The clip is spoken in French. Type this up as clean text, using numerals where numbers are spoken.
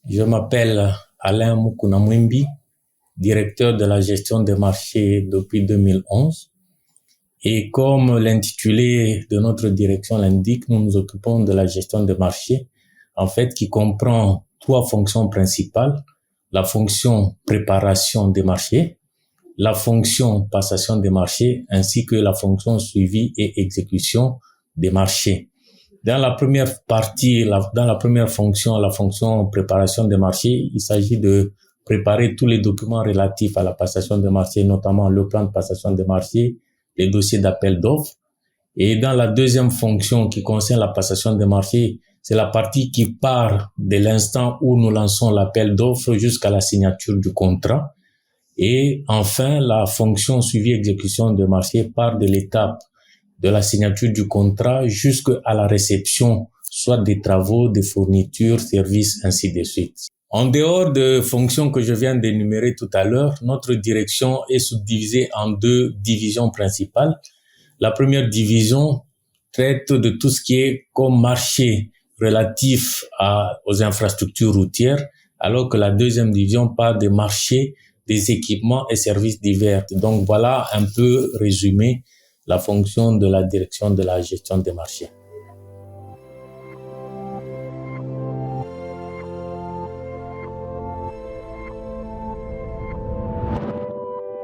Je m'appelle Alain Mukunamwimbi, directeur de la gestion des marchés depuis 2011. Et comme l'intitulé de notre direction l'indique, nous nous occupons de la gestion des marchés, en fait, qui comprend 3 fonctions principales. La fonction préparation des marchés, la fonction passation des marchés, ainsi que la fonction suivi et exécution des marchés. Dans la première partie, dans la première fonction, la fonction préparation des marchés, il s'agit de préparer tous les documents relatifs à la passation des marchés, notamment le plan de passation des marchés, les dossiers d'appel d'offres. Et dans la deuxième fonction qui concerne la passation des marchés, c'est la partie qui part de l'instant où nous lançons l'appel d'offres jusqu'à la signature du contrat. Et enfin, la fonction suivi exécution des marchés part de l'étape de la signature du contrat jusqu'à la réception, soit des travaux, des fournitures, services, ainsi de suite. En dehors de fonctions que je viens d'énumérer tout à l'heure, notre direction est subdivisée en 2 divisions principales. La première division traite de tout ce qui est comme marché relatif aux infrastructures routières, alors que la deuxième division parle des marchés, des équipements et services divers. Donc voilà un peu résumé la fonction de la direction de la gestion des marchés.